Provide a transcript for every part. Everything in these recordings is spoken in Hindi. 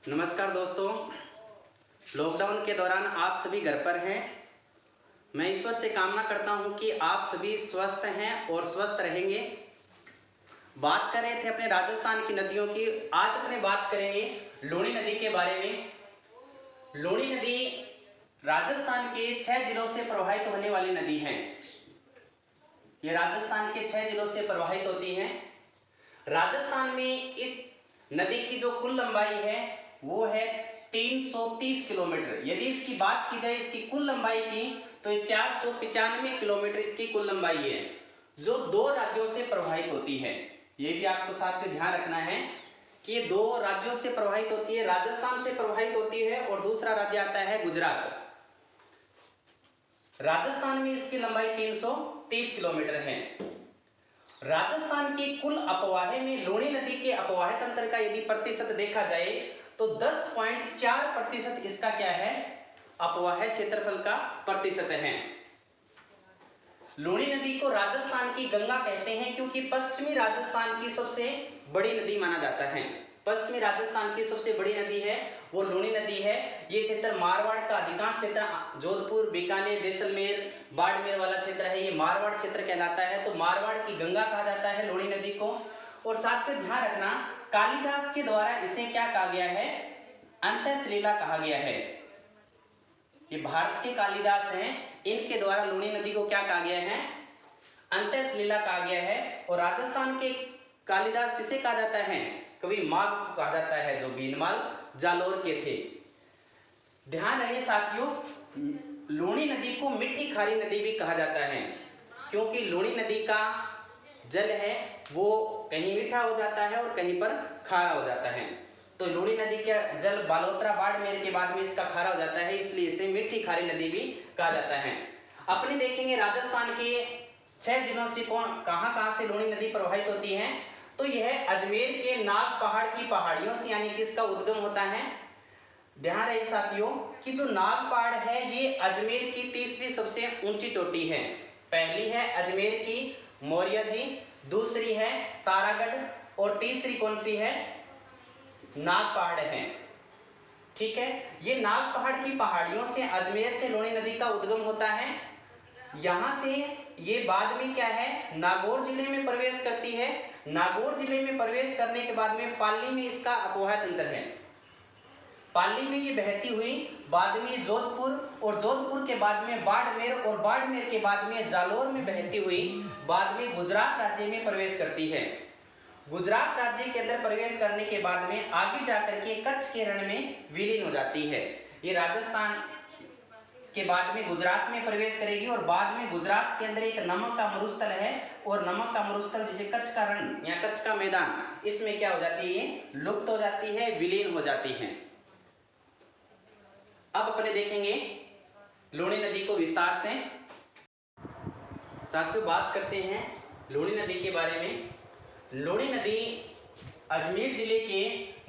नमस्कार दोस्तों। लॉकडाउन के दौरान आप सभी घर पर हैं। मैं ईश्वर से कामना करता हूं कि आप सभी स्वस्थ हैं और स्वस्थ रहेंगे। बात कर रहे थे अपने राजस्थान की नदियों की। आज अपने बात करेंगे लूणी नदी के बारे में। लूणी नदी राजस्थान के 6 जिलों से प्रवाहित होने वाली नदी है। ये राजस्थान के 6 जिलों से प्रवाहित होती हैं। राजस्थान में इस नदी की जो कुल लंबाई है वो है 330 किलोमीटर। यदि इसकी बात की जाए इसकी कुल लंबाई की तो 495 किलोमीटर इसकी कुल लंबाई है, जो 2 राज्यों से प्रवाहित होती है। ये भी आपको साथ में ध्यान रखना है कि ये 2 राज्यों से प्रवाहित होती है। राजस्थान से प्रवाहित होती है और दूसरा राज्य आता है गुजरात। राजस्थान में इसकी लंबाई 330 किलोमीटर है। राजस्थान की कुल अपवाह में लूणी नदी के अपवाह तंत्र का यदि प्रतिशत देखा जाए तो 10.4% इसका क्या है, अपवाह क्षेत्रफल का प्रतिशत है। लूणी नदी को राजस्थान की गंगा कहते हैं क्योंकि पश्चिमी राजस्थान की सबसे बड़ी नदी माना जाता है। पश्चिमी राजस्थान की सबसे बड़ी नदी है वो लूणी नदी है। ये क्षेत्र मारवाड़ का अधिकांश क्षेत्र, जोधपुर, बीकानेर, जैसलमेर, बाड़मेर वाला क्षेत्र है, ये मारवाड़ क्षेत्र कहलाता है। तो मारवाड़ की गंगा कहा जाता है लूणी नदी को। और साथ में ध्यान रखना, कालिदास के द्वारा इसे क्या कहा गया है, अंतःसलीला कहा गया है। ये भारत के कालिदास हैं, इनके द्वारा लूणी नदी को क्या कहा गया है, अंतःसलीला कहा गया है। और राजस्थान के कालिदास किसे कहा जाता है, कवि माघ को कहा जाता है, जो बीनमाल जालोर के थे। ध्यान रहे साथियों, लूणी नदी को मीठी खारी नदी भी कहा जाता है क्योंकि लूणी नदी का जल है वो कहीं मीठा हो जाता है और कहीं पर खारा हो जाता है। तो लूणी नदी का जल बालोतरा, बाड़मेर के बाद में इसका खारा हो जाता है, इसलिए इसे मीठी खारी नदी भी कहा जाता है। अपने देखेंगे राजस्थान के 6 जिलों से कहां से लूणी नदी प्रवाहित होती है। तो यह अजमेर के नाग पहाड़ की पहाड़ियों से यानी कि इसका उद्गम होता है। ध्यान रहे साथियों कि जो नाग पहाड़ है ये अजमेर की तीसरी सबसे ऊंची चोटी है। पहली है अजमेर की मौर्य जी, दूसरी है तारागढ़ और तीसरी कौन सी है, नाग पहाड़ है। ठीक है, ये नाग पहाड़ की पहाड़ियों से अजमेर से लूणी नदी का उद्गम होता है। यहां से ये बाद में क्या है, नागौर जिले में प्रवेश करती है। नागौर जिले में प्रवेश करने के बाद में पाली में इसका अपवाह तंत्र है। पाली में ये बहती हुई बाद में जोधपुर और जोधपुर के बाद में बाड़मेर और बाड़मेर के बाद में जालोर में बहती हुई बाद में गुजरात राज्य में प्रवेश करती है। गुजरात राज्य के अंदर प्रवेश करने के बाद में आगे जाकर के कच्छ के रण में विलीन हो जाती है। ये राजस्थान के बाद में गुजरात में प्रवेश करेगी और बाद में गुजरात के अंदर एक नमक का मरुस्थल है और नमक का मरुस्थल जिसे कच्छ का रण या कच्छ का मैदान, इसमें क्या हो जाती है, लुप्त हो जाती है, विलीन हो जाती है। अब अपने देखेंगे लूणी नदी को विस्तार से। साथियों बात करते हैं लूणी नदी के बारे में। लूणी नदी अजमेर जिले के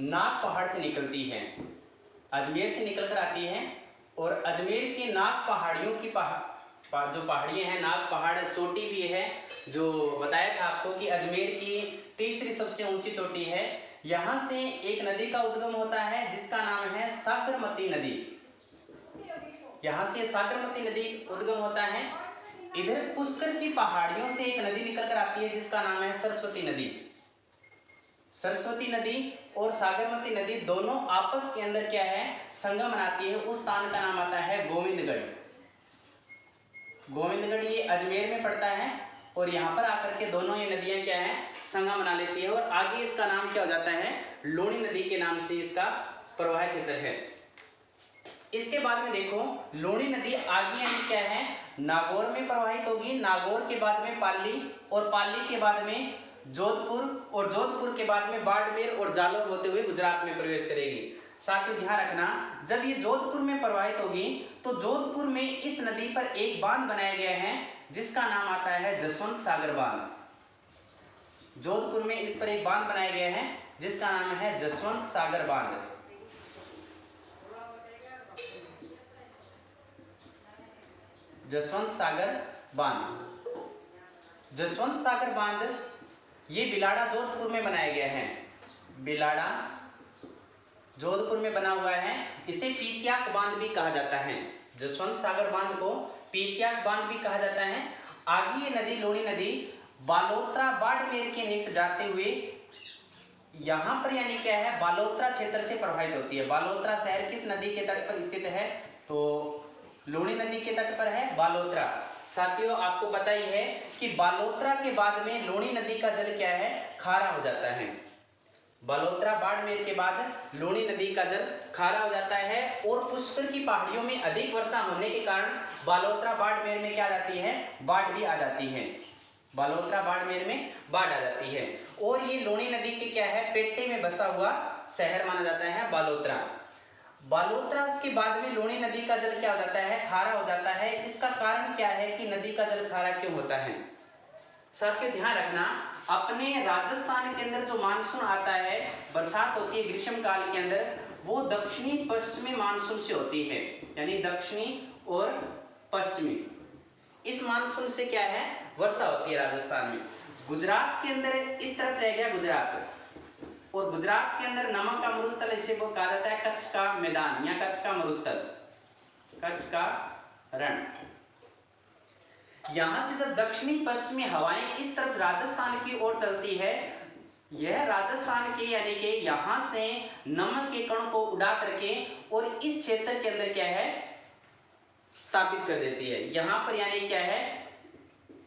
नाग पहाड़ से निकलती है, अजमेर से निकलकर आती है और अजमेर के नाग पहाड़ियों की जो पहाड़ियाँ हैं, नाग पहाड़ चोटी भी है, जो बताया था आपको कि अजमेर की तीसरी सबसे ऊंची चोटी है। यहाँ से एक नदी का उद्गम होता है जिसका नाम है सागरमती नदी। यहाँ से सागरमती नदी उद्गम होता है। इधर पुष्कर की पहाड़ियों से एक नदी निकलकर आती है जिसका नाम है सरस्वती नदी। सरस्वती नदी और सागरमती नदी दोनों आपस के अंदर क्या है, संगम बनाती है। उस स्थान का नाम आता है गोविंदगढ़। गोविंदगढ़ ये अजमेर में पड़ता है और यहाँ पर आकर के दोनों ये नदियाँ क्या है, संगम बना लेती है और आगे इसका नाम क्या हो जाता है, लूणी नदी के नाम से इसका प्रवाह क्षेत्र है। इसके बाद में देखो लूणी नदी आगे यानी क्या है, नागौर में प्रवाहित होगी। नागौर के बाद में पाली और पाली के बाद में जोधपुर और जोधपुर के बाद में बाड़मेर और जालोर होते हुए गुजरात में प्रवेश करेगी। साथ ही ध्यान रखना, जब ये जोधपुर में प्रवाहित होगी तो जोधपुर में इस नदी पर एक बांध बनाया गया है जिसका नाम आता है जसवंत सागर बांध। जोधपुर में इस पर एक बांध बनाया गया है जिसका नाम है जसवंत सागर बांध। जसवंत सागर बांध, जसवंत सागर बांध ये बिलाड़ा जोधपुर में बनाया गया है। बिलाड़ा जोधपुर में बना हुआ है। इसे पीचियाक बांध भी कहा जाता है। जसवंत सागर बांध को पीचियाक बांध भी कहा जाता है। आगे ये नदी लूणी नदी बालोतरा बाड़मेर के निकट जाते हुए यहाँ पर यानी क्या है, बालोतरा क्षेत्र से प्रभावित होती है। बालोतरा शहर किस नदी के तट पर स्थित है? तो लूणी नदी के तट पर है बालोतरा। साथियों आपको पता ही है कि बालोतरा के बाद में लूणी नदी का जल क्या है, खारा हो जाता है। बालोतरा बाड़मेर के बाद लूणी नदी का जल खारा हो जाता है और पुष्कर की पहाड़ियों में अधिक वर्षा होने के कारण बालोतरा बाड़मेर में क्या आ जाती है, बाढ़ भी आ जाती है। बालोतरा बाड़मेर में बाढ़ आ जाती है और ये लूणी नदी के क्या है, पेटे में बसा हुआ शहर माना जाता है बालोतरा। बालोतरा के बाद में लूणी नदी का जल क्या हो जाता है, खारा हो जाता है। इसका कारण क्या है कि नदी का जल खारा क्यों होता है? साथियों ध्यान रखना, अपने राजस्थान के अंदर जो मानसून आता है, बरसात होती है ग्रीष्म काल के अंदर, वो दक्षिणी पश्चिमी मानसून से होती है, यानी दक्षिणी और पश्चिमी। इस मानसून से क्या है, वर्षा होती है राजस्थान में। गुजरात के अंदर इस तरफ रह गया गुजरात, और गुजरात के अंदर नमक का मरुस्थल इसे वो कहा जाता है कच्छ का मैदान या कच्छ का मरुस्थल, कच्छ का रण। यहां से जब दक्षिणी पश्चिमी हवाएं इस तरफ राजस्थान की ओर चलती है, यह राजस्थान के यानी कि यहां से नमक के कणों को उड़ा करके और इस क्षेत्र के अंदर क्या है, स्थापित कर देती है। यहां पर यानी क्या है,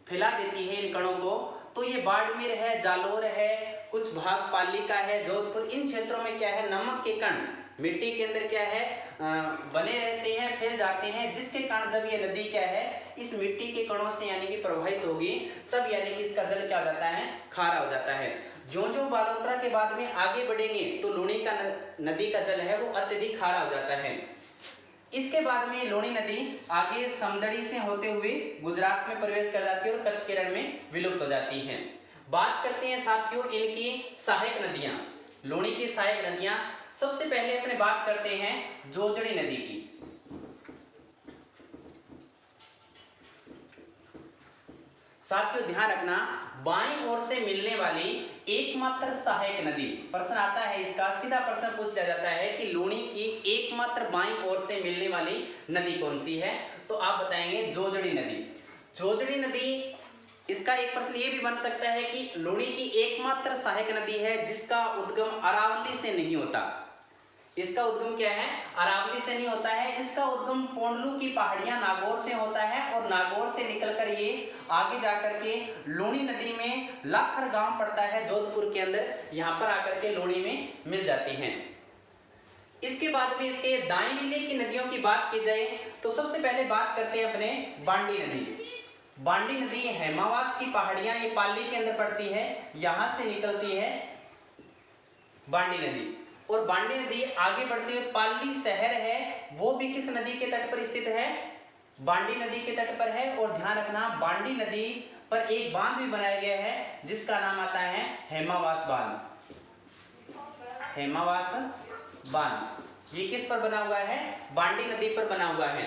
फैला देती है इन कणों को। तो ये बाड़मेर है, जालोर है, कुछ भाग पाली का है, जोधपुर, इन क्षेत्रों में क्या है, नमक के कण मिट्टी के अंदर क्या है, बने रहते हैं, फैल जाते हैं, जिसके कारण जब ये नदी क्या है, इस मिट्टी के कणों से यानी कि प्रभावित होगी, तब यानी कि इसका जल क्या हो जाता है, खारा हो जाता है। जो बालोतरा के बाद में आगे बढ़ेंगे तो लूणी का नदी का जल है वो अत्यधिक खारा हो जाता है। इसके बाद में लूणी नदी आगे समदड़ी से होते हुए गुजरात में प्रवेश कर जाती है और कच्छ के रण में विलुप्त हो जाती है। बात करते हैं साथियों इनकी सहायक नदियां, लूणी की सहायक नदियां। सबसे पहले अपने बात करते हैं जोजड़ी नदी की। साथियों ध्यान रखना, बाईं ओर से मिलने वाली एकमात्र सहायक नदी, प्रश्न आता है इसका, सीधा प्रश्न पूछा जाता है कि लूणी की एकमात्र बाईं ओर से मिलने वाली नदी कौन सी है? तो आप बताएंगे जोजड़ी नदी। जोजड़ी नदी, इसका एक प्रश्न ये भी बन सकता है कि लूणी की एकमात्र सहायक नदी है जिसका उद्गम अरावली से नहीं होता। इसका उद्गम क्या है, अरावली से नहीं होता है, इसका उद्गम पोंडलू की पहाड़ियां नागौर से होता है और नागौर से निकलकर ये आगे जाकर के लूणी नदी में लाखर गांव पड़ता है जोधपुर के अंदर, यहां पर आकर के लूणी में मिल जाती हैं। इसके बाद में इसके दाएं मिले की नदियों की बात की जाए तो सबसे पहले बात करते हैं अपने बांडी नदी। बांडी नदी हेमावास की पहाड़ियां ये पाली के अंदर पड़ती है, यहां से निकलती है बांडी नदी। और बांडी नदी आगे बढ़ते हुए पाली शहर है वो भी किस नदी के तट पर स्थित है, बांडी नदी के तट पर है। और ध्यान रखना, बांडी नदी पर एक बांध भी बनाया गया है जिसका नाम आता है हेमावास बांध। हेमावास बांध ये किस पर बना हुआ है, बांडी नदी पर बना हुआ है।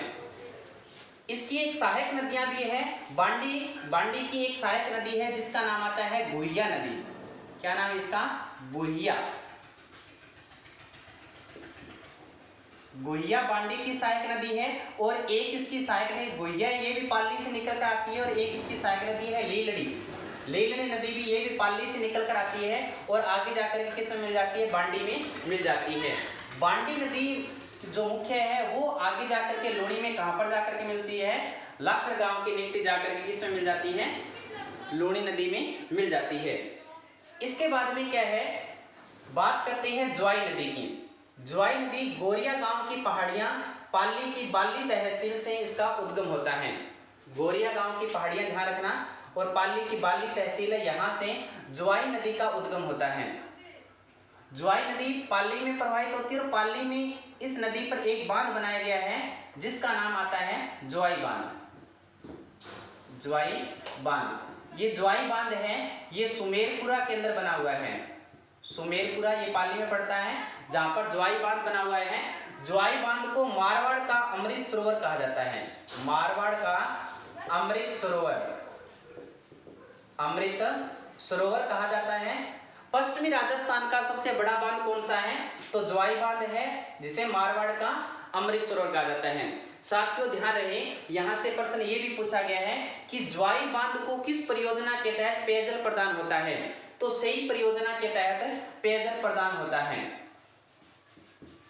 इसकी एक सहायक नदियां भी है, बांडी की एक सहायक नदी है जिसका नाम आता है गुहिया नदी। क्या नाम है इसका, गुहिया। गुहिया बांडी की सहायक नदी है। और एक इसकी सहायक नदी गुहिया, ये भी पाली से निकल कर आती है। और एक इसकी सहायक नदी है लीलड़ी। लीलड़ी नदी भी ये भी पाली से निकल कर आती है और आगे जाकर के किस में मिल जाती है, बांडी में मिल जाती है। बांडी नदी जो मुख्य है वो आगे जाकर के लूणी में कहां पर जाकर के मिलती है, लाखर गांव के निकट जाकर के किस में मिल जाती है, लूणी नदी में मिल जाती है। इसके बाद में क्या है, बात करते हैं ज्वाई नदी की। ज्वाई नदी गोरिया गांव की पहाड़ियां पाली की बाली तहसील से इसका उद्गम होता है। गोरिया गांव की पहाड़ियां ध्यान रखना, और पाली की बाली तहसील है, यहां से ज्वाई नदी का उद्गम होता है। ज्वाई नदी पाली में प्रवाहित होती है और पाली में इस नदी पर एक बांध बनाया गया है जिसका नाम आता है ज्वाई बांध। ज्वाई बांध, ये ज्वाई बांध है, ये सुमेरपुरा के अंदर बना हुआ है। सुमेरपुरा ये पाली में पड़ता है जहां पर ज्वाई बांध बना हुआ है। ज्वाई बांध को मारवाड़ का अमृत सरोवर कहा जाता है। मारवाड़ का अमृत सरोवर, अमृत सरोवर कहा जाता है। पश्चिमी राजस्थान का सबसे बड़ा बांध कौन सा है? तो ज्वाई बांध है, जिसे मारवाड़ का अमृत सरोवर कहा जाता है। साथियों ध्यान रहे, यहाँ से प्रश्न ये भी पूछा गया है कि ज्वाई बांध को किस परियोजना के तहत पेयजल प्रदान होता है? तो सही परियोजना के तहत पेयजल प्रदान होता है।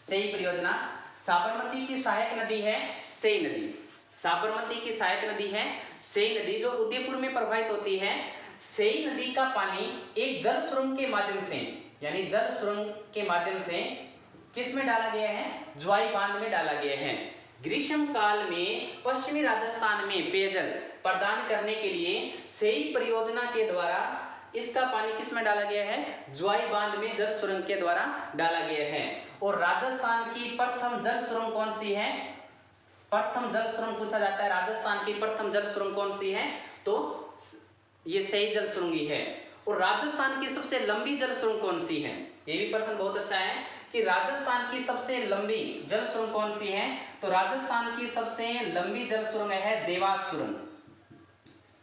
सही परियोजना साबरमती की सहायक नदी है सेई नदी। साबरमती की सहायक नदी है सेई नदी, जो उदयपुर में प्रवाहित होती है। सेई नदी का पानी एक जल सुरंग के माध्यम से, यानी जल सुरंग के माध्यम से किस में डाला गया है? ज्वाई बांध में डाला गया है। ग्रीष्म काल में पश्चिमी राजस्थान में पेयजल प्रदान करने के लिए सेई परियोजना के द्वारा इसका पानी किस में डाला गया है? ज्वाई बांध में जल सुरंग के द्वारा डाला गया है। और राजस्थान की प्रथम जल सुरंग कौन सी है? प्रथम जल सुरंग पूछा जाता है, राजस्थान की प्रथम जल सुरंग कौन सी है? तो ये सही जल सुरंग ही है। और राजस्थान की सबसे लंबी जल सुरंग कौन सी है? ये भी प्रश्न बहुत अच्छा है कि राजस्थान की सबसे लंबी जल सुरंग कौन सी है? तो राजस्थान की सबसे लंबी जल सुरंग है देवास सुरंग।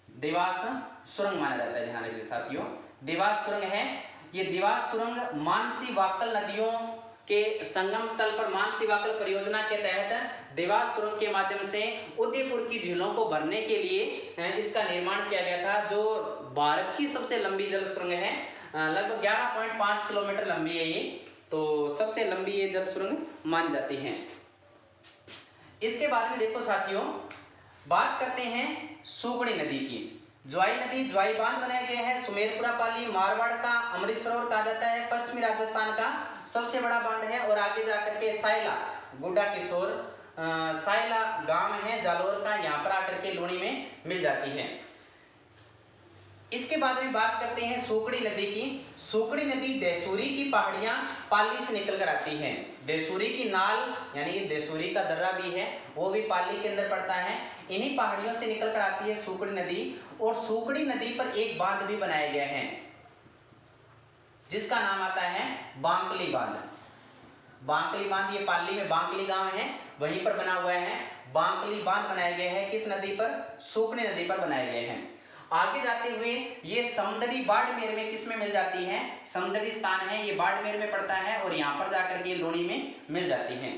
देवास सुरंग माना जाता है, ध्यान रखिए साथियों, देवास सुरंग है। ये देवास सुरंग मानसी वाक्कल नदियों के संगम स्थल पर मानसी वाक्कल परियोजना के तहत देवास सुरंग के माध्यम से उदयपुर की झीलों को भरने के लिए इसका निर्माण किया गया था, जो भारत की सबसे लंबी जल सुरंग है। लगभग 11.5 किलोमीटर लंबी है ये, तो सबसे लंबी ये जल सुरंग मानी जाती है। इसके बाद में देखो साथियों, बात करते हैं सुगड़ी नदी की। ज्वाई नदी, ज्वाई बांध बनाया गया है सुमेरपुरा पाली, मारवाड़ का अमृत सरोवर कहा जाता है, पश्चिमी राजस्थान का सबसे बड़ा बांध है। और आगे जाकर के सायला गुड्डा किशोर सायला गांव है जालोर का, यहाँ पर आकर के लूणी में मिल जाती है। इसके बाद में बात करते हैं सुगड़ी नदी की। सुगड़ी नदी देसूरी की पहाड़ियां पाली से निकल कर आती हैं। देसूरी की नाल, यानी कि देसूरी का दर्रा भी है, वो भी पाली के अंदर पड़ता है। इन्हीं पहाड़ियों से निकल कर आती है सुगड़ी नदी। और सुगड़ी नदी पर एक बांध भी बनाया गया है, जिसका नाम आता है बांकली बांध। बांकली बांध, ये पाली में बांकली गांव है, वहीं पर बना हुआ है। बांकली बांध बनाया गया है किस नदी पर? सुगड़ी नदी पर बनाए गए हैं। आगे जाते हुए ये समदड़ी बाड़मेर में किस में मिल जाती है? समदड़ी स्थान है, ये बाड़मेर में पड़ता है और यहाँ पर जाकर के लूणी में मिल जाती है।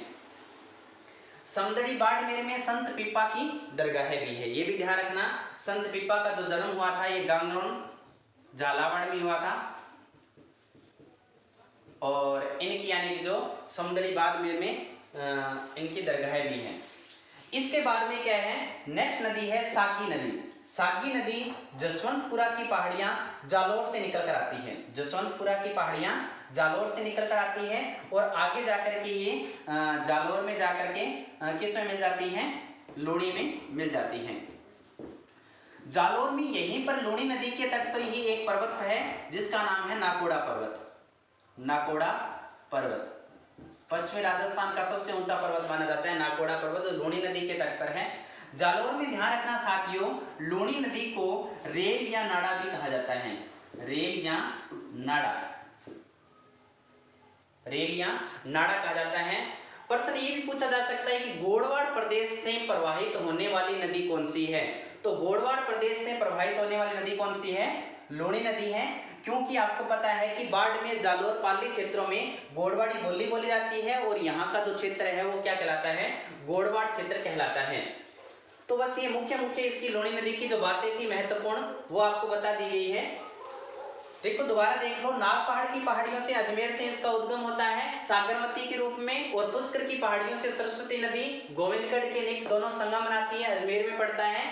समदड़ी बाड़मेर में संत पिप्पा की दरगाह भी है, ये भी ध्यान रखना। संत पिप्पा का जो जन्म हुआ था ये गांगरोन झालावाड़ में हुआ था, और इनकी यानी कि जो समदड़ी बाड़मेर में इनकी दरगाह भी है। इसके बाद में क्या है? नेक्स्ट नदी है सागी नदी। सागी नदी जसवंतपुरा की पहाड़ियां जालोर से निकल कर आती है। जसवंतपुरा की पहाड़ियां जालोर से निकल कर आती है और आगे जाकर के ये जालोर में जाकर के किस में मिल जाती है? लूणी में मिल जाती है। जालोर में यहीं पर लूणी नदी के तट पर ही एक पर्वत है जिसका नाम है नाकोड़ा पर्वत। नाकोड़ा पर्वत पश्चिमी राजस्थान का सबसे ऊंचा पर्वत माना जाता है नाकोड़ा पर्वत, लूणी नदी के तट पर है। जालोर में ध्यान रखना साथियों, लूणी नदी को रेल या नाड़ा भी कहा जाता है। रेल या नाड़ा, रेल या नाड़ा कहा जाता है। प्रश्न ये भी पूछा जा सकता है कि गोड़वाड़ प्रदेश से प्रवाहित होने वाली नदी कौन सी है? तो गोड़वाड़ प्रदेश से प्रवाहित होने वाली नदी कौन सी है? लूणी नदी है, क्योंकि आपको पता है कि बाड़मेर, जालोर, पाली क्षेत्रों में गोड़वाड़ी बोली बोली जाती है और यहाँ का जो क्षेत्र है वो क्या कहलाता है? गोड़वाड़ क्षेत्र कहलाता है। तो बस ये मुख्य इसकी लूणी नदी की जो बातें थी महत्वपूर्ण, वो आपको बता दी गई है। देखो दोबारा देख लो, नाग पहाड़ की पहाड़ियों से अजमेर से इसका उद्गम होता है सागरमती के रूप में, और पुष्कर की पहाड़ियों से सरस्वती नदी गोविंदगढ़ के निकट दोनों संगम बनाती है, अजमेर में पड़ता है।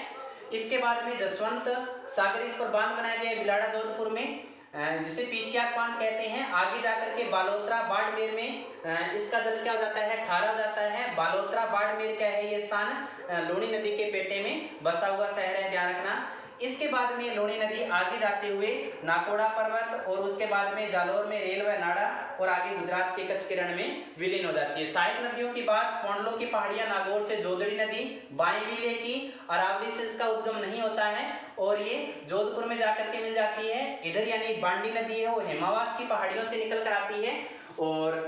इसके बाद में जसवंत सागर, इस पर बांध बनाया गया है बिलाड़ा जोधपुर में, जिसे पीछियात बांध कहते हैं। आगे जाकर के बालोतरा बाड़मेर में इसका जल क्या हो जाता है? खारा हो जाता है। बालोतरा बाड़मेर क्या है? ये स्थान लूणी नदी के पेटे में बसा हुआ शहर है, ध्यान रखना। इसके बाद में लूणी नदी आगे जाते हुए नाकोड़ा पर्वत और उसके बाद में जालोर में रेल व नाड़ा और आगे गुजरात के कच्छ के रण में विलीन हो जाती है। सहायक नदियों की बात, पोंडलो की पहाड़ियां, नागौर से जोदड़ी नदी, बाएं विले की अरावली से इसका उद्गम नहीं होता है और ये जोधपुर में जाकर के मिल जाती है। इधर यानी बांडी नदी है वो हेमावास की पहाड़ियों से निकल कर आती है और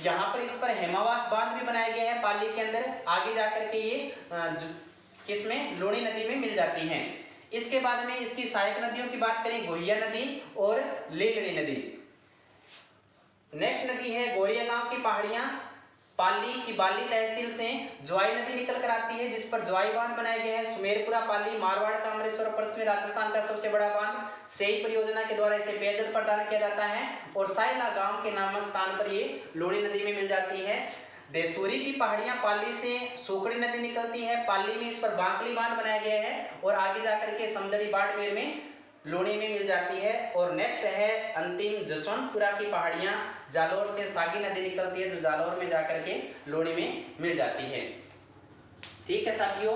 यहाँ पर इस पर हेमावास बांध भी बनाया गया है पाली के अंदर। आगे जाकर के ये किसमें? लूणी नदी में मिल जाती हैं। इसके बाद में इसकी सहायक नदियों की बात करें, गोहिया नदी और लीलड़ी नदी। नेक्स्ट नदी है गोरिया गांव की पहाड़ियां। पाली की बाली तहसील से ज्वाई नदी निकल कर आती है, जिस पर ज्वाई बांध बनाया गया है। सुमेरपुरा, पाली, मारवाड़ का अमरेश्वर, पश्चिमी राजस्थान का सबसे बड़ा बांध। सेई परियोजना के द्वारा इसे पेयजल प्रदान किया जाता है और साइला गांव के नामक स्थान पर ये लूणी नदी में मिल जाती है। देसूरी की पहाड़ियां पाली से सोकड़ी नदी निकलती है। पाली में इस पर बांकली बांध बनाया गया है और आगे जाकर के समदड़ी बाड़मेर में लूणी में मिल जाती है। और नेक्स्ट है अंतिम जसवंतपुरा की पहाड़ियां। जालोर से सागी नदी निकलती है जो जालोर में जाकर के लूणी में मिल जाती है। ठीक है साथियों,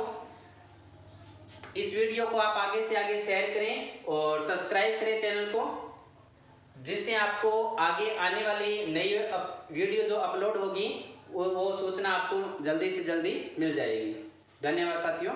इस वीडियो को आप आगे से आगे शेयर करें और सब्सक्राइब करें चैनल को, जिससे आपको आगे आने वाली नई वीडियो जो अपलोड होगी वो सूचना आपको जल्दी से जल्दी मिल जाएगी। धन्यवाद साथियों।